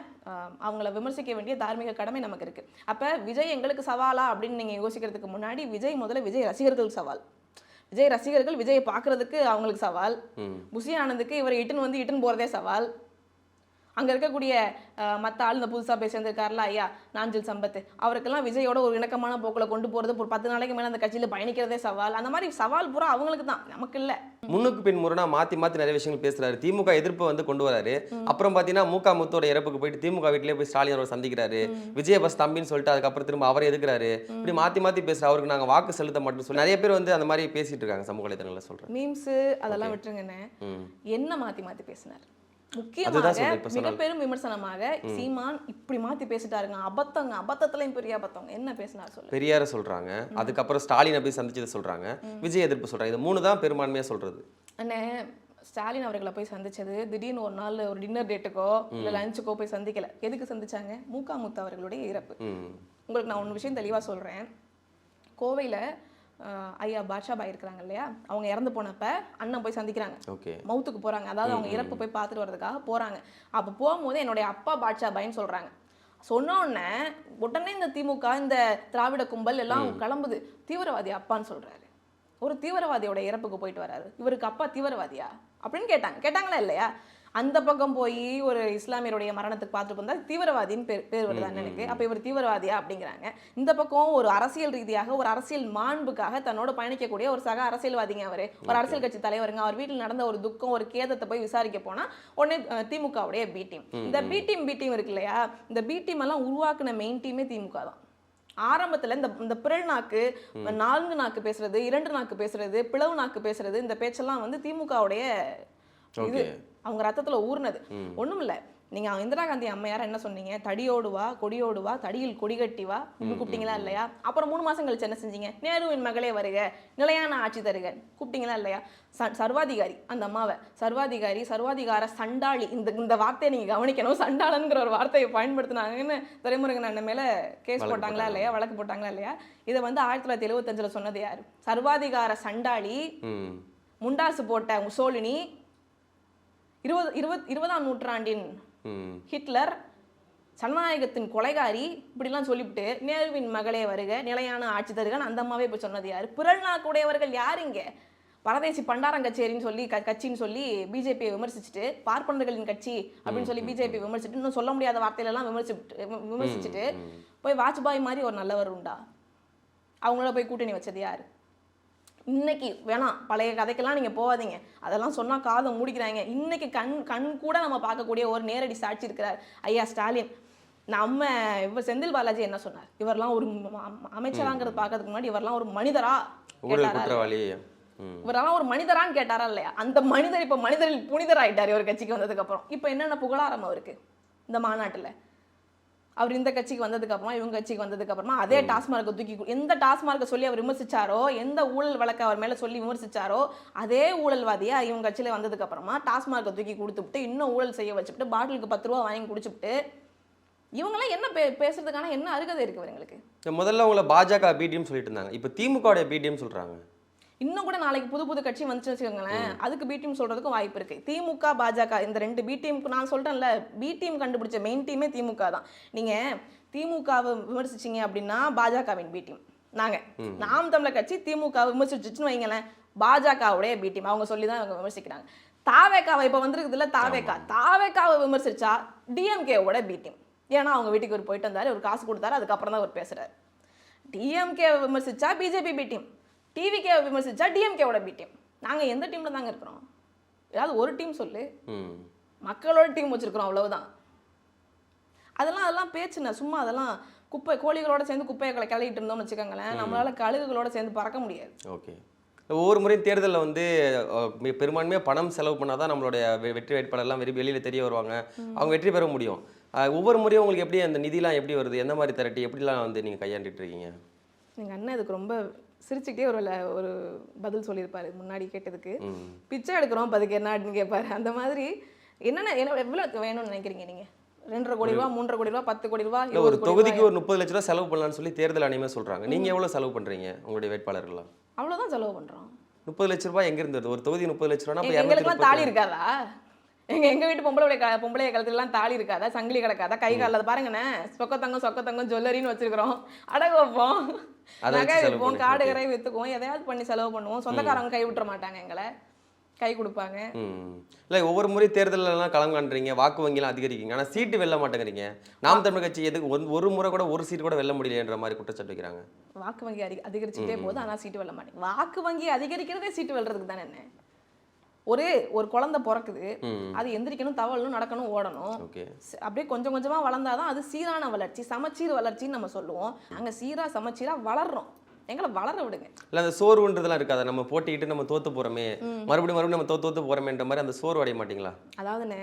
அவங்கள விமர்சிக்க வேண்டிய தார்மீக கடமை நமக்கு இருக்கு. அப்ப விஜய் எங்களுக்கு சவாலா அப்படின்னு நீங்க யோசிக்கிறதுக்கு முன்னாடி முதல்ல விஜய் ரசிகர்களுக்கு சவால். விஜய் ரசிகர்கள் விஜயை பார்க்கறதுக்கு அவங்களுக்கு சவால். புசி ஆனந்துக்கு இவரை இட்டுன்னு போறதே சவால். அங்கே இருக்கக்கூடிய மற்ற ஆள் இந்த புதுசாக போய் சேர்ந்திருக்காருல ஐயா நாஞ்சில் சம்பத், அவருக்கெல்லாம் விஜயோட ஒரு இணக்கமான போக்கில் கொண்டு போகிறது ஒரு 10 நாளைக்கு மேலே அந்த கட்சியில் பயணிக்கிறதே சவால். அந்த மாதிரி சவால் பூரா அவங்களுக்கு தான், நமக்கு இல்லை. முன்னுக்கு பின் முரணா மாற்றி நிறைய விஷயங்கள் பேசுறாரு. திமுக எதிர்ப்பு வந்து கொண்டு வராரு. அப்புறம் பார்த்தீங்கன்னா முத்தோட இறப்புக்கு போயிட்டு திமுக வீட்டிலே போய் ஸ்டாலின் அவர் சந்திக்கிறாரு. விஜய பஸ் தம்பின்னு சொல்லிட்டு அதுக்கப்புறம் திரும்ப அவரை எதுக்குறாரு. இப்படி மாற்றி பேசுற அவருக்கு நாங்கள் வாக்கு செலுத்த மாட்டோம்னு சொல்லி நிறைய பேர் வந்து அந்த மாதிரி பேசிட்டு இருக்காங்க சமூக வலைதளங்களில். சொல்றேன் மீம்ஸ் அதெல்லாம் விட்டுருங்கண்ணே. என்ன மாற்றி பேசினார்? முக்கியமாக மிகப்பெரும் விமர்சனமாக சீமான் இப்படி மாத்தி பேசிட்டாருங்க, அபத்தத்துலயும் பெரிய அபத்தம். என்ன பேசினார் சொல்ல? பெரியார சொல்றாங்க, அதுக்கப்புறம் ஸ்டாலினை போய் சந்திச்சதை சொல்றாங்க, விஜய் எதிர்ப்பு சொல்றாங்க. இது 3 தான் பெரும்பான்மையா சொல்றது. அண்ணே ஸ்டாலின் அவர்களை போய் சந்திச்சது திடீர்னு ஒரு நாள் ஒரு டின்னர் டேட்டுக்கோ இல்ல லஞ்சுக்கோ போய் சந்திக்கல. எதுக்கு சந்திச்சாங்க? முத்து அவர்களுடைய இறப்பு. உங்களுக்கு நான் ஒரு விஷயம் தெளிவா சொல்றேன். கோவையில ஐயா பாட்ஷா பாய் இருக்கிறாங்க இல்லையா, அவங்க இறந்து போனப்ப அண்ணன் போய் சந்திக்கிறாங்க, மவுத்துக்கு போறாங்க, அதாவது அவங்க இறப்பு போய் பார்த்துட்டு வர்றதுக்காக போறாங்க. அப்போ போகும்போது என்னுடைய அப்பா பாட்ஷா பாய்ன்னு சொல்றாங்க. சொன்ன உடனே இந்த திமுக இந்த திராவிட கும்பல் எல்லாம் கிளம்புது, தீவிரவாதி அப்பான்னு சொல்றாரு. ஒரு தீவிரவாதியோட இறப்புக்கு போயிட்டு வராரு, இவருக்கு அப்பா தீவிரவாதியா அப்படின்னு கேட்டாங்களா இல்லையா? அந்த பக்கம் போய் ஒரு இஸ்லாமியருடைய மரணத்துக்கு பார்த்துட்டு வந்தா தீவிரவாதின்னு பேர் வருது அண்ணனுக்கு, அப்ப இவர் தீவிரவாதியா அப்படிங்கிறாங்க. இந்த பக்கம் ஒரு அரசியல் ரீதியாக ஒரு அரசியல் மாண்புக்காக தன்னோட பயணிக்கக்கூடிய ஒரு சக அரசியல்வாதிங்க, அவரு ஒரு அரசியல் கட்சி தலைவருங்க. அவர் வீட்டில் நடந்த ஒரு துக்கம் ஒரு கேதத்தை போய் விசாரிக்க போனா உடனே திமுகவுடைய பி டீம். இந்த பி டீம் இருக்கு இல்லையா, இந்த பி டீம் எல்லாம் உருவாக்குன மெயின் டீமே திமுக தான். ஆரம்பத்துல இந்த பிறல் நாக்கு, 4 நாக்கு பேசுறது, 2 நாக்கு பேசுறது, பிளவு நாக்கு பேசுறது, இந்த பேச்செல்லாம் வந்து திமுகவுடைய இது அவங்க ரத்தத்துல ஊர்னது. ஒண்ணும் இல்ல, நீங்கள் இந்திரா காந்தி அம்மையார் என்ன சொன்னீங்க? தடியோடு வா, கொடியோடு வா, தடியில் கொடி கட்டி வா, கூப்பிட்டீங்களா இல்லையா? அப்புறம் 3 மாதம் கழிச்சு என்ன செஞ்சீங்க? நேருவின் மகளே வருக, நிலையான ஆட்சி தருக, கூப்பிட்டீங்களா இல்லையா? சர்வாதிகாரி அந்த அம்மாவை, சர்வாதிகாரி, சர்வாதிகார சண்டாளி, இந்த வார்த்தையை நீங்கள் கவனிக்கணும். சண்டாளன்கிற ஒரு வார்த்தையை பயன்படுத்தினாங்கன்னு துரைமுருகன் அண்ணன் மேலே கேஸ் போட்டாங்களா இல்லையா? வழக்கு போட்டாங்களா இல்லையா? இதை வந்து 1975 சொன்னது யார்? சர்வாதிகார சண்டாளி, முண்டாசு போட்ட முசோலினி, 20ஆம் நூற்றாண்டின் ஹிட்லர், ஜனநாயகத்தின் கொலைகாரி, இப்படிலாம் சொல்லிவிட்டு நேருவின் மகளே வருக, நிலையான ஆட்சி தருகன்னு அந்த அம்மாவே இப்போ சொன்னது யார்? பிறழ்நாக்குடையவர்கள் யார் இங்கே? பரதேசி பண்டாரங்கச்சேரின்னு சொல்லி கட்சின்னு சொல்லி பிஜேபியை விமர்சிச்சுட்டு, பார்ப்பனர்களின் கட்சி அப்படின்னு சொல்லி பிஜேபி விமர்சிச்சுட்டு, இன்னும் சொல்ல முடியாத வார்த்தையிலெல்லாம் விமர்சிச்சுட்டு போய் வாஜ்பாய் மாதிரி ஒரு நல்லவர் உண்டா? அவங்கள போய் கூட்டணி வச்சது யார்? இன்னைக்கு வேணாம், பழைய கதைக்கெல்லாம் நீங்கள் போகாதீங்க, அதெல்லாம் சொன்னால் காதை மூடிக்கிறாங்க. இன்னைக்கு கண் கூட நம்ம பார்க்கக்கூடிய ஒரு நேரடி சாட்சி இருக்கிறார் ஐயா ஸ்டாலின். நம்ம இவர் செந்தில் பாலாஜி என்ன சொன்னார்? இவரெல்லாம் ஒரு அமைச்சராங்கிறது பார்க்கறதுக்கு முன்னாடி இவரெல்லாம் ஒரு மனிதரா கேட்டாரா? இவரெல்லாம் ஒரு மனிதரான்னு கேட்டாரா இல்லையா? அந்த மனிதர் இப்போ மனிதரில் புனிதர் ஆயிட்டார் இவர் கட்சிக்கு வந்ததுக்கு அப்புறம். இப்போ என்னென்ன புகழாரம் அவருக்கு இந்த மாநாட்டில்? அவர் இந்த கட்சிக்கு வந்ததுக்கு அப்புறமா, இவங்க கட்சிக்கு வந்ததுக்கு அப்புறமா அதே டாஸ்மார்க்கை தூக்கி, எந்த டாஸ்மார்க்கை சொல்லி அவர் விமர்சிச்சாரோ, எந்த ஊழல் வழக்கை அவர் மேலே சொல்லி விமர்சிச்சாரோ, அதே ஊழல்வாதியை இவங்க கட்சியில் வந்ததுக்கு அப்புறமா டாஸ்மார்க்கை தூக்கி கொடுத்துவிட்டு, இன்னும் ஊழல் செய்ய வச்சுட்டு, பாட்டிலுக்கு 10 ரூபா வாங்கி குடிச்சுட்டு, இவங்களாம் என்ன பேசுறதுக்கான என்ன அருகதை இருக்கு இவங்களுக்கு? முதல்ல அவங்கள பாஜக பிடிஎம் சொல்லிட்டு இருந்தாங்க, இப்போ திமுக பிடிஎம் சொல்றாங்க. இன்னும் கூட நாளைக்கு புது கட்சி வந்துச்சு வச்சுக்கோங்களேன், அதுக்கு பி டீம் சொல்றதுக்கும் வாய்ப்பு இருக்கு. திமுக பாஜக இந்த 2 பி டீமுக்கு நான் சொல்றேன்ல, பி டீம் கண்டுபிடிச்ச மெயின் டீமே திமுக தான். நீங்க திமுகவை விமர்சிச்சீங்க அப்படின்னா பாஜகவின் பி டீம் நாங்க. நாம் தமிழர் கட்சி திமுக விமர்சிச்சுன்னு வைங்களேன், பாஜகவுடைய பி டீம் அவங்க சொல்லி தான் அவங்க விமர்சிக்கிறாங்க. தாவேக்காவை இப்போ வந்துருக்குதுல்ல, தாவேக்காவை விமர்சிச்சா டிஎம்கேவோட பி டீம். ஏன்னா அவங்க வீட்டுக்கு ஒரு போயிட்டு வந்தாரு, ஒரு காசு கொடுத்தாரு, அதுக்கப்புறம் தான் அவர் பேசுறாரு. டிஎம்கே விமர்சிச்சா பிஜேபி பி டீம், டிவிகே விமர்சிச்சா டிஎம்கேவோட பி டீம். நாங்கள் எந்த டீமில் தாங்க இருக்கிறோம்? ஏதாவது ஒரு டீம் சொல்லு. மக்களோட டீம் வச்சுருக்கிறோம், அவ்வளவுதான். அதெல்லாம் பேச்சுன சும்மா, அதெல்லாம் குப்பை கோழிகளோட சேர்ந்து குப்பையை கிளறிட்டு இருந்தோம்னு வச்சுக்கோங்களேன், நம்மளால கழுகுகளோட சேர்ந்து பறக்க முடியாது. ஓகே, ஒவ்வொரு முறையும் தேர்தலில் வந்து பெரும்பான்மையாக பணம் செலவு பண்ணால் தான் நம்மளுடைய வெற்றி வேட்பாளர்லாம் வெளியில் தெரிய வருவாங்க, அவங்க வெற்றி பெற முடியும். ஒவ்வொரு முறையும் உங்களுக்கு எப்படி அந்த நிதிலாம் எப்படி வருது, எந்த மாதிரி திரட்டி எப்படிலாம் வந்து நீங்கள் கையாண்டுட்டு இருக்கீங்க? எங்கள் அண்ணன் இதுக்கு ரொம்ப சிரிச்சுக்கிட்டே ஒரு பதில் சொல்லியிருப்பாரு முன்னாடி கேட்டதுக்கு. பிச்சை எடுக்கிறோம் அதுக்கு என்ன அப்படின்னு கேட்பாரு. அந்த மாதிரி என்னென்ன எவ்வளோ வேணும்னு நினைக்கிறீங்க நீங்கள்? 2.5 கோடி ரூபா, 3.5 கோடி ரூபா, 10 கோடி ரூபா, ஒரு தொகுதிக்கு ஒரு 30 லட்ச ரூபா செலவு பண்ணலாம்னு சொல்லி தேர்தல் ஆணையமே சொல்றாங்க. நீங்க எவ்வளவு செலவு பண்றீங்க உங்களுடைய வேட்பாளர்கள்லாம்? அவ்வளவுதான் செலவு பண்றோம். 30 லட்ச ரூபாய் எங்க இருந்தது? ஒரு தொகுதி 30 லட்ச ரூபா. எங்களுக்குலாம் தாலி இருக்காதா? எங்க வீட்டு பொம்பளை கழுத்துலாம் தாலி இருக்காதா? சங்கிலி கிடக்காதா? கை காலில் பாருங்கண்ணே, சொக்க தங்கம் ஜுவல்லரின்னு வச்சிருக்கிறோம், அடகு வைப்போம், நகை வைப்போம், காடு கரை வித்துக்குவோம், எதையாவது பண்ணி செலவு பண்ணுவோம். சொந்தக்காரங்க கை விட்டுற மாட்டாங்க, எங்களை கை கொடுப்பாங்க. இல்லை, ஒவ்வொரு முறை தேர்தலெல்லாம் களம் காண்றீங்க, வாக்கு வங்கிலாம் அதிகரிக்கீங்க, ஆனால் சீட்டு வெல்ல மாட்டேங்கிறீங்க. நாம் தமிழ் கட்சி எதுக்கு ஒரு முறை கூட ஒரு சீட்டு கூட வெல்ல முடியலன்ற மாதிரி குற்றச்சாட்டு வைக்கிறாங்க. வாக்கு வங்கி அதிகரிச்சுட்டே போகுது, ஆனால் சீட்டு வெல்ல மாட்டேங்க. வாக்கு வங்கி அதிகரிக்கிறதே சீட்டு வெல்றதுக்கு தானே. என்ன, ஒரு குழந்தை பிறக்குது, அது எந்திரிக்கணும், தவழணும், நடக்கணும், ஓடணும். அப்படியே கொஞ்சம் கொஞ்சமா வளர்ந்தாதான் அது சீரான வளர்ச்சி, சமச்சீர் வளர்ச்சின்னு நம்ம சொல்லுவோம். நாங்க சீரா சமச்சீரா வளர்றோம், எங்களை வளர விடுங்க. இல்லை, அந்த சோர்வுன்றதெல்லாம் இருக்காது, நம்ம போட்டிக்கிட்டு நம்ம தோத்து போறோமே, மறுபடியும் நம்ம தோத்து போறோமேன்ற மாதிரி அந்த சோர்வு அடைய மாட்டீங்களா? அதாவதுன்னு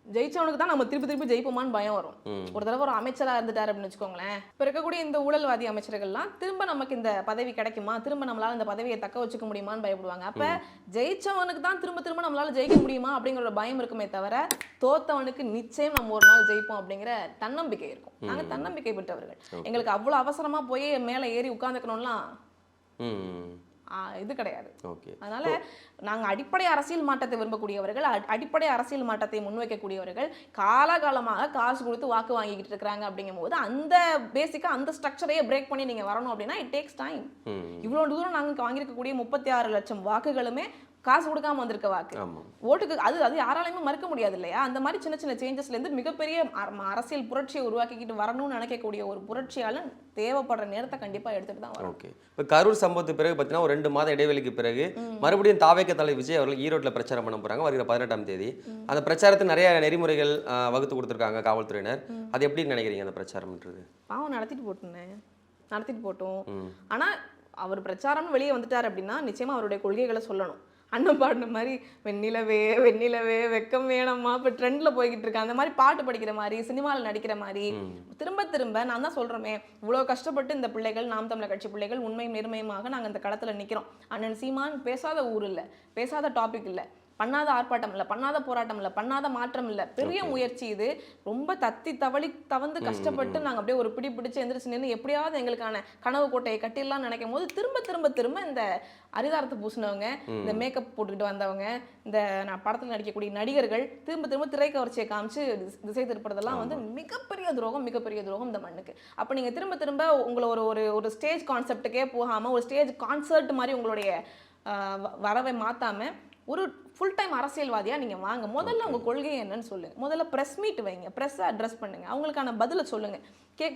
ஜெயிச்சவனுக்கு தான் நம்ம திருப்பி ஜெயிப்போமான்னு பயம் வரும். ஒரு தடவை ஒரு அமைச்சரா இருந்துட்டாரு அப்படின்னு வச்சுக்கோங்களேன், இப்போ இருக்கக்கூடிய இந்த ஊழல்வாதி அமைச்சர்கள்லாம் திரும்ப நமக்கு இந்த பதவி கிடைக்குமா, திரும்ப நம்மளால இந்த பதவியை தக்க வச்சுக்க முடியுமான்னு பயப்படுவாங்க. அப்ப ஜெயிச்சவனுக்கு தான் திரும்ப நம்மளால ஜெயிக்க முடியுமா அப்படிங்கிற ஒரு பயம் இருக்குமே தவிர, தோத்தவனுக்கு நிச்சயம் நம்ம ஒரு நாள் ஜெயிப்போம் அப்படிங்கிற தன்னம்பிக்கை இருக்கும். நாங்க தன்னம்பிக்கை பெற்றவர்கள். எங்களுக்கு அவ்வளவு அவசரமா போய் மேல ஏறி உட்கார்ந்துக்கணும்லாம் இது கிடையாது. அதனால நாங்க அடிப்படை அரசியல் மாற்றத்தை விரும்பக்கூடியவர்கள், அடிப்படை அரசியல் மாற்றத்தை முன்வைக்கக்கூடியவர்கள், காலகாலமாக காசு கொடுத்து வாக்கு வாங்கிக்கிட்டு இருக்கிறாங்க. அப்படிங்கும் போது அந்த பேசிக்கா அந்த ஸ்ட்ரக்சரையே பிரேக் பண்ணி நீங்க வரணும் அப்படின்னா இட் டேக்ஸ் டைம். இவ்வளவு தூரம் நாங்க வாங்கியிருக்கக்கூடிய 36 லட்சம் வாக்குகளுமே காசு கொடுக்காம வந்திருக்க வாக்கு. ஓட்டுக்கு அது யாராலையுமே மறுக்க முடியாது இல்லையா? அந்த மாதிரி சின்ன சேஞ்சஸ்ல இருந்து மிகப்பெரிய அரசியல் புரட்சியை உருவாக்கிக்கிட்டு வரணும்னு நினைக்கக்கூடிய ஒரு புரட்சியாளன் தேவைப்படுற நேரத்தை கண்டிப்பா எடுத்துட்டு தான் வரும். இப்போ கரூர் சம்பவத்துக்கு பிறகு பார்த்தீங்கன்னா ஒரு 2 மாத இடைவெளிக்கு பிறகு மறுபடியும் தாவேக தலைவர் விஜய் அவர்கள் ஈரோட்டில் பிரச்சாரம் பண்ண போறாங்க வருகிற 18ஆம் தேதி. அந்த பிரச்சாரத்துக்கு நிறைய நெறிமுறைகள் வகுத்து கொடுத்துருக்காங்க காவல்துறையினர். அது எப்படி நினைக்கிறீங்க அந்த பிரச்சாரம்ன்றது? பாவம், நடத்திட்டு போட்டோம். ஆனா அவர் பிரச்சாரம்னு வெளியே வந்துட்டார் அப்படின்னா நிச்சயமா அவருடைய கொள்கைகளை சொல்லணும். அண்ணன் பாடின மாதிரி வெண்ணிலவே வெண்ணிலவே வெக்கம் வேணாமா இப்போ ட்ரெண்டில் போய்கிட்டு இருக்கேன். அந்த மாதிரி பாட்டு படிக்கிற மாதிரி, சினிமாவில் நடிக்கிற மாதிரி திரும்ப திரும்ப நான் தான் சொல்கிறோமே, இவ்வளோ கஷ்டப்பட்டு இந்த பிள்ளைகள், நாம் தமிழர் கட்சி பிள்ளைகள் உண்மையும் நேர்மையுமாக நாங்கள் இந்த களத்தில் நிற்கிறோம். அண்ணன் சீமான் பேசாத ஊர் இல்லை, பேசாத டாபிக் இல்லை, பண்ணாத ஆர்ப்பாட்டம் இல்லை, பண்ணாத போராட்டம் இல்லை, பண்ணாத மாற்றம் இல்லை. பெரிய முயற்சி இது. ரொம்ப தத்தி தவந்து கஷ்டப்பட்டு நாங்கள் அப்படியே ஒரு பிடிச்சு எந்திரிச்சு நின்று எப்படியாவது எங்களுக்கான கனவு கோட்டையை கட்டிடலாம்னு நினைக்கும் போது திரும்ப இந்த அரிதாரத்தை பூசினவங்க, இந்த மேக்கப் போட்டுக்கிட்டு வந்தவங்க, இந்த நான் படத்தில் நடிக்கக்கூடிய நடிகர்கள் திரும்ப திரைக்கவர்ச்சியை காமிச்சு திசை திருப்புறதெல்லாம் வந்து மிகப்பெரிய துரோகம் இந்த மண்ணுக்கு. அப்போ நீங்கள் திரும்ப உங்களை ஒரு ஸ்டேஜ் கான்செப்டுக்கே போகாமல் ஒரு ஸ்டேஜ் கான்சர்ட் மாதிரி உங்களுடைய வரவை மாற்றாமல் ஒரு ஃபுல் டைம் அரசியல்வாதியாக நீங்கள் வாங்க. முதல்ல உங்கள் கொள்கை என்னன்னு சொல்லுங்கள். முதல்ல ப்ரெஸ் மீட் வைங்க, ப்ரெஸ்ஸை அட்ரஸ் பண்ணுங்கள், அவங்களுக்கான பதிலை சொல்லுங்கள்,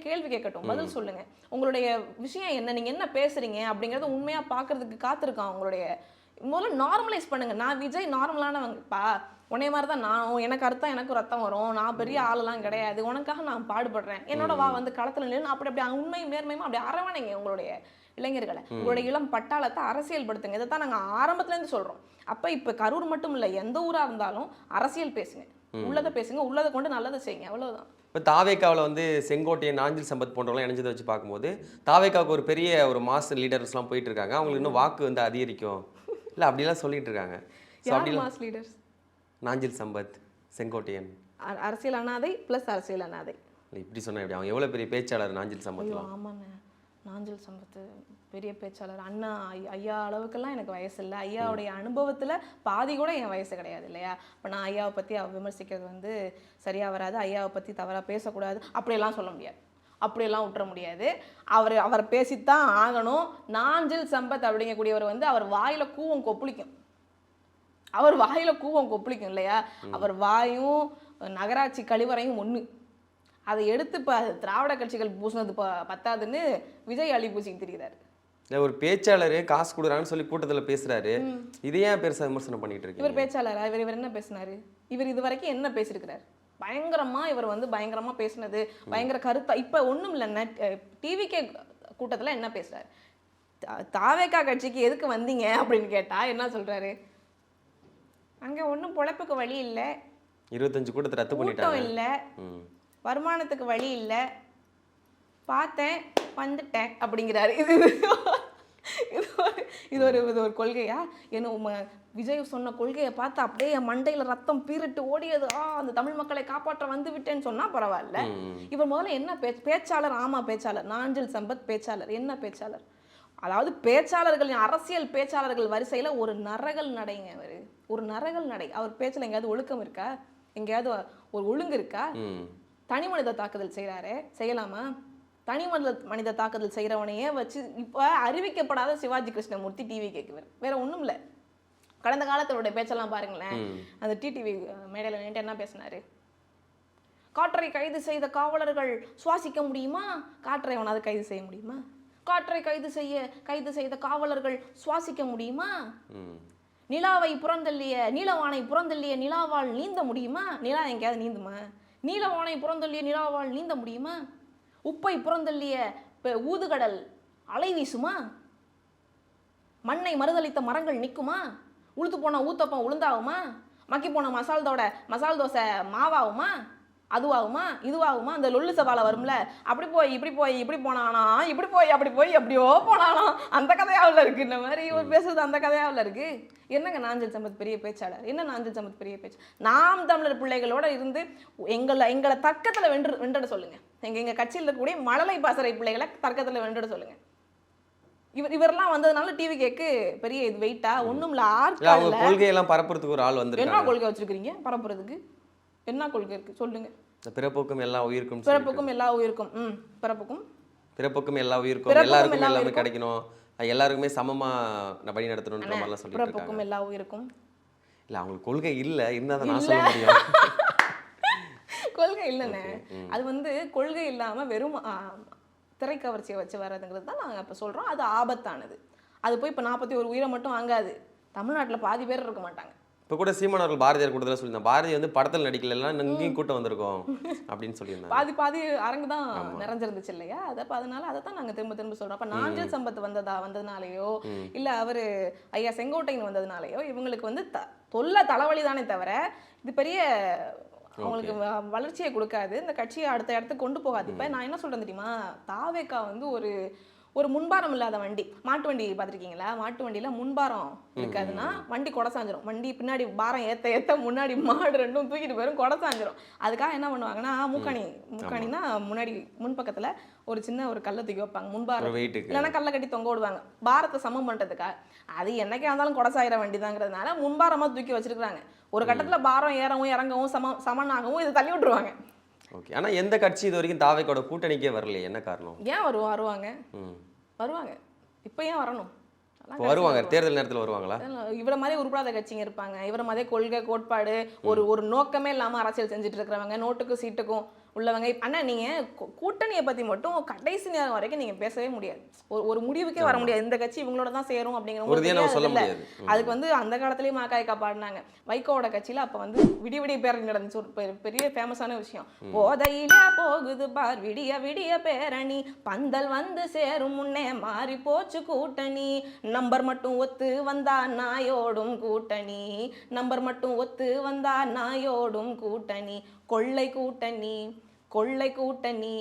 கேள்வி கேட்கட்டும், பதில் சொல்லுங்கள். உங்களுடைய விஷயம் என்ன, நீங்கள் என்ன பேசுகிறீங்க அப்படிங்கிறத உண்மையாக பார்க்குறதுக்கு காத்திருக்கான். உங்களுடைய முதல்ல நார்மலைஸ் பண்ணுங்கள். நான் விஜய் நார்மலானவங்கப்பா, உன்னைய மாதிரி தான் நான், எனக்கு அர்த்தம் எனக்கும் ரத்தம் வரும், நான் பெரிய ஆளெல்லாம் கிடையாது, உனக்காக நான் பாடுபடுறேன், என்னோட வா வந்து களத்தில் நின்று அப்படி உண்மையும் நேர்மையுமா அப்படி அரவணைங்க உங்களுடைய இளைஞர்களை, உங்களுடைய இளம் பட்டாளத்தை அரசியல் இதை தான் நாங்கள் ஆரம்பத்துலேருந்து சொல்கிறோம். அப்போ இப்போ கரூர் மட்டும் இல்லை, எந்த ஊராக இருந்தாலும் அரசியல் பேசுங்க, உள்ளதை பேசுங்க, உள்ளதை கொண்டு நல்லதை செய்யுங்க, அவ்வளோதான். இப்போ தாவேக்காவில் வந்து செங்கோட்டையன், நாஞ்சில் சம்பத் போன்றவங்களாம் இணைஞ்சதை வச்சு பார்க்கும்போது தாவேக்காவுக்கு ஒரு பெரிய ஒரு மாஸ் லீடர்ஸ்லாம் போயிட்டு இருக்காங்க. அவங்களுக்கு இன்னும் வாக்கு வந்து அதிகரிக்கும் இல்லை அப்படிலாம் சொல்லிட்டு இருக்காங்க. மாஸ் லீடர்ஸ் நாஞ்சில் சம்பத், செங்கோட்டையன் அரசியல் அனாதை ப்ளஸ் அரசியல் அனாதை. இப்படி சொன்னா எப்படி? அவங்க எவ்வளோ பெரிய பேச்சாளர் நாஞ்சில் சம்பத்லாம். ஆமாண்ணே, நாஞ்சில் சம்பத் பெரிய பேச்சாளர். அண்ணா ஐயா அளவுக்கெல்லாம் எனக்கு வயசு இல்லை. ஐயாவுடைய அனுபவத்தில் பாதி கூட என் வயசு கிடையாது இல்லையா? இப்போ நான் ஐயாவை பற்றி விமர்சிக்கிறது வந்து சரியாக வராது, ஐயாவை பற்றி தவறாக பேசக்கூடாது அப்படியெல்லாம் சொல்ல முடியாது, அப்படியெல்லாம் விட்டுற முடியாது. அவரை பேசித்தான் ஆகணும். நாஞ்சில் சம்பத் அப்படிங்கக்கூடியவர் வந்து அவர் வாயில் கூவம் கொப்பளிக்கும் இல்லையா? அவர் வாயும் நகராட்சி கழிவறையும் ஒன்று. அதை எடுத்து இப்போ திராவிட கட்சிகள் பூசினது பத்தாதுன்னு விஜய் அள்ளி பூசிக்கு தெரிகிறாரு. ஒரு பேச்சாளர் காசு கொடுக்குறான்னு சொல்லி கூட்டத்தில் பேசுறாரு, இதை ஏன் பெருசாக விமர்சனம் பண்ணிட்டு இருக்கு? இவர் பேச்சாளரா? இவர் என்ன பேசினாரு? இவர் இது வரைக்கும் என்ன பேசியிருக்கிறார்? இவர் வந்து பயங்கரமா பேசினது, பயங்கர கருத்தா. இப்போ ஒன்றும் இல்லை, டிவிகே கூட்டத்தில் என்ன பேசுறாரு? தாவேக்கா கட்சிக்கு எதுக்கு வந்தீங்க அப்படின்னு கேட்டா என்ன சொல்றாரு? அங்கே ஒன்றும் பொழைப்புக்கு வழி இல்லை, 25 கூட்டத்தை ரத்து பண்ணிட்டாங்க, இல்லை வருமானத்துக்கு வழி இல்லை, பார்த்தேன் வந்துட்டேன் அப்படிங்கிறாரு. இது ஒரு கொள்கையா? என்ன விஜய் சொன்ன கொள்கையை பார்த்து அப்படியே மண்டையில் ரத்தம் பீரிட்டு ஓடியது, அந்த தமிழ் மக்களை காப்பாற்ற வந்து விட்டேன்னு சொன்னா பரவாயில்ல. இவர் முதல்ல என்ன பேச்சாளர்? ஆமா பேச்சாளர். நாஞ்சில் சம்பத் பேச்சாளர். என்ன பேச்சாளர்? அதாவது பேச்சாளர்களின் அரசியல் பேச்சாளர்கள் வரிசையில ஒரு நரகல் நடைங்க. அவர் ஒரு நரகல் நடை. அவர் பேச்சில் எங்கேயாவது ஒழுக்கம் இருக்கா? எங்கேயாவது ஒரு ஒழுங்கு இருக்கா? தனி மனித தாக்குதல் செய்கிறாரு, செய்யலாமா? தனி மனித தாக்குதல் செய்கிறவனையே வச்சு இப்போ அறிவிக்கப்படாத சிவாஜி கிருஷ்ணமூர்த்தி டிவி கேட்குவார். வேற ஒன்றும் இல்லை. கடந்த காலத்தோட பேச்செல்லாம் பாருங்களேன். அந்த டிடிவி மேடையில் நின்று என்ன பேசினாரு? காற்றை கைது செய்த காவலர்கள் சுவாசிக்க முடியுமா? காற்றை அவனாவது கைது செய்ய முடியுமா? காற்றை கைது செய்த காவலர்கள் சுவாசிக்க முடியுமா? நிலாவை புறந்தள்ளிய நீலவானை புறந்தள்ளிய நிலாவால் நீந்த முடியுமா? நிலா எங்கேயாவது நீந்துமா? நீலவானை புறந்தள்ளிய நிலாவால் நீந்த முடியுமா? உப்பை புறந்தள்ளிய ஊதுகடல் அலை வீசுமா? மண்ணை மறுதளித்த மரங்கள் நிற்குமா? உளுத்து போன ஊத்தப்பம் உளுந்தாகுமா? மக்கி போன மசால் தோசை மாவாகுமா? அதுவாகுமா? இதுவாகுமா? அந்த லொல்லு சவாலை வரும்ல, அப்படி போய் இப்படி போனானா, இப்படி போய் அப்படி போய் எப்படியோ போனானா, அந்த கதையாவில் இருக்கு. இந்த மாதிரி இவர் பேசுறது அந்த கதையாவில் இருக்கு. என்னங்க நாஞ்சில் சம்பத் பெரிய பேச்சாளர்? என்ன நாஞ்சில் சம்பத் பெரிய பேச்சு? நாம் தமிழர் பிள்ளைகளோட இருந்து எங்களை தர்க்கத்தில் வென்றுட சொல்லுங்க. எங்க கட்சியில் இருக்கக்கூடிய மழலை பாசறை பிள்ளைகளை தர்க்கத்தில் வென்றுட சொல்லுங்க. இவரெல்லாம் வந்ததுனால டிவி கேக்கு பெரிய இது வெயிட்டா? ஒன்றும் இல்லை. ஆட்கள் கொள்கையெல்லாம் பரப்புறதுக்கு ஒரு ஆள் வந்து என்ன கொள்கை வச்சிருக்கீங்க? பரப்புறதுக்கு என்ன கொள்கை இருக்கு சொல்லுங்க. பிறப்புக்கும் எல்லா உயிருக்கும், பிறப்புக்கும் எல்லா உயிருக்கும், பிறப்புக்கும் எல்லா உயிருக்கும், எல்லாருக்கும் எல்லாமே கிடைக்கணும், எல்லாருக்குமே சமமா வழி நடத்தணும்ன்ற மாதிரிலாம் சொல்லிட்டு இருக்காங்க. பிறப்புக்கும் எல்லா உயிருக்கும் இல்ல, அவங்களுக்கு கொள்கை இல்ல, இருந்தா தான் நான் சொல்ல முடியும். கொள்கை இல்லைண்ணே. அது வந்து கொள்கை இல்லாம வெறும் திரைக்கவர்ச்சியை வச்சு வர்றதுங்கிறது தான் நாங்கள் இப்போ சொல்கிறோம். அது ஆபத்தானது. அது போய் இப்போ 41 உயிரை மட்டும் வாங்காது. தமிழ்நாட்டில் பாதி பேர் இருக்க மாட்டாங்க. இப்போ கூட சீமான் அவர்கள் பாரதியார் கூட்டத்தில் சொல்லியிருந்தாங்க, பாரதி வந்து படத்தில் நடிக்கலாம் இங்கேயும் கூட்டம் வந்திருக்கோம் அப்படின்னு சொல்லியிருந்தாங்க. பாதி அரங்கு தான் நிறைஞ்சிருந்துச்சு இல்லையா? அதனால அதை தான் நாங்கள் திரும்ப திரும்ப சொல்றோம். அப்போ நாஞ்சில் சம்பத் வந்ததுனாலயோ இல்ல அவரு ஐயா செங்கோட்டையன் வந்ததுனாலயோ இவங்களுக்கு வந்து தொல்லை தலைவலி தானே தவிர இது பெரிய அவங்களுக்கு வளர்ச்சியை கொடுக்காது, இந்த கட்சியை அடுத்த இடத்துக்கு கொண்டு போகாது. இப்போ நான் என்ன சொல்றேன் தெரியுமா, தாவேக்கா வந்து ஒரு முன்பாரம் இல்லாத வண்டி. மாட்டு வண்டி பார்த்துருக்கீங்களா? மாட்டு வண்டியில முன்பாரம் இருக்காதுன்னா வண்டி கொடசாஞ்சிரும். வண்டி பின்னாடி பாரம் ஏத்த முன்னாடி மாடு ரெண்டும் தூக்கிட்டு போயிரும், கொடசாஞ்சிரும். அதுக்காக என்ன பண்ணுவாங்கன்னா முக்காணினா முன்னாடி முன்பக்கத்துல ஒரு சின்ன ஒரு கல்லை தூக்கி வைப்பாங்க முன்பாரம், இல்லைன்னா கல்லை கட்டி தொங்க விடுவாங்க பாரத்தை சமம் பண்றதுக்காக. அது என்னைக்கா இருந்தாலும் கொடசாயிர வண்டி தாங்கிறதுனால முன்பாரமா தூக்கி வச்சிருக்காங்க. ஒரு கட்டத்துல பாரம் ஏறவும் இறங்கவும் சமனாகவும் இதை தள்ளி விட்டுருவாங்க. ஓகே. ஆனா எந்த கட்சி இது வரைக்கும் தாவேக்கோட கூட்டணிக்கே வரலையே, என்ன காரணம்? ஏன் வருவாங்க இப்போ ஏன் வரணும்? வருவாங்க, தேர்தல் நேரத்தில் வருவாங்களா? இவர மாதிரி உருப்படாத கட்சிங்க இருப்பாங்க, இவர மாதிரி கொள்கை கோட்பாடு ஒரு நோக்கமே இல்லாம அரசியல் செஞ்சுட்டு இருக்கிறவங்க, நோட்டுக்கும் சீட்டுக்கும் உள்ளவங்க. ஆனா நீங்க கூட்டணியை பத்தி மட்டும் கடைசி நேரம் வரைக்கும் நீங்க பேசவே முடியாது, ஒரு முடிவுக்கே வர முடியாது. இந்த கட்சி இவங்களோட தான் சேரும் அப்படிங்கிற. அதுக்கு வந்து அந்த காலத்திலேயே மாக்காய்க்கா பாடினாங்க. வைகோவோட கட்சியில அப்ப வந்து விடிய பேரணி நடந்துச்சு, ஒரு பெரிய ஃபேமஸான விஷயம். போதையில போகுது பார் விடிய பேரணி, பந்தல் வந்து சேரும் முன்னே மாறி போச்சு கூட்டணி, நம்பர் மட்டும் ஒத்து வந்தா நாயோடும் கூட்டணி, நம்பர் மட்டும் ஒத்து வந்தா நாயோடும் கூட்டணி, கொள்ளை கூட்டணி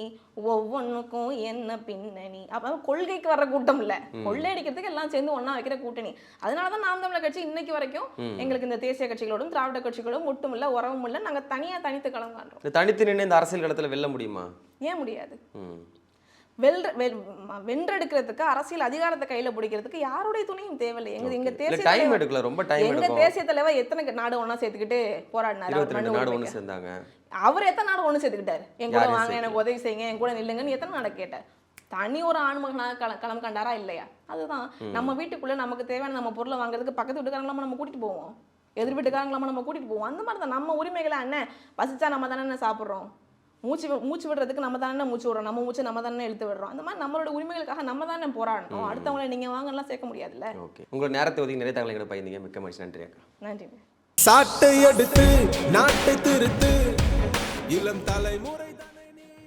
ஒவ்வொன்றுக்கும் என்ன பின்னணி. அப்ப கொள்கைக்கு வர்ற கூட்டம் இல்ல, கொள்ளை அடிக்கிறதுக்கு எல்லாம் சேர்ந்து ஒன்னா வைக்கிற கூட்டணி. அதனாலதான் நாம் தமிழர் கட்சி இன்னைக்கு வரைக்கும் எங்களுக்கு இந்த தேசிய கட்சிகளோடும் திராவிட கட்சிகளோடும் ஒட்டும் இல்ல, உறவும் இல்ல. நாங்க தனித்து களம் காண்றோம். தனித்து நின்று இந்த அரசியல் களத்துல வெல்ல முடியுமா? ஏன் முடியாது? வென்றெடுக்கிறதுக்கு அரசியல் அதிகாரத்தை கையில பிடிக்கிறதுக்கு யாருடைய துணையும் தேவையில்லை. எங்க தேசிய தலைவர் எத்தனை நாடு ஒன்னா சேர்த்துக்கிட்டு போராடினாரு? அவர் எத்தனை நாடு ஒண்ணு சேர்த்துக்கிட்டாரு? என் கூட வாங்க, எனக்கு உதவி செய்யுங்க, என் கூட நில்லுங்கன்னு எத்தனை நாடு கேட்டார்? தனி ஒரு ஆண்மகனாக களம் கண்டாரா இல்லையா? அதுதான் நம்ம வீட்டுக்குள்ள நமக்கு தேவையான நம்ம பொருளை வாங்குறதுக்கு பக்கத்து வீட்டுக்காரங்களாம நம்ம கூட்டிட்டு போவோம், எதிர் வீட்டுக்காரங்களாம நம்ம கூட்டிட்டு போவோம். அந்த மாதிரி தான் நம்ம உரிமைகளை என்ன பசிச்சா நம்ம தானே சாப்பிட்றோம், மூச்சு விடுறதுக்கு நம்ம தானே மூச்சு விடுறோம், நம்ம மூச்சு நம்ம தானே இழுத்து விடுறோம். அந்த மாதிரி நம்மளோட உரிமைகளுக்காக நம்ம தானே போராடணும். அடுத்தவங்களை நீங்க வாங்கலாம் சேர்க்க முடியாதுல்ல. ஓகே, உங்களோட நேரத்தை ஒதுக்கி நிறைய தகவல்களை பகிர்ந்தீங்க, மிக்க மகிழ்ச்சி. நன்றி அக்கா. நன்றி. சாட்டை எடுத்து நாட்டை திருத்து இளம் தலைமுறை.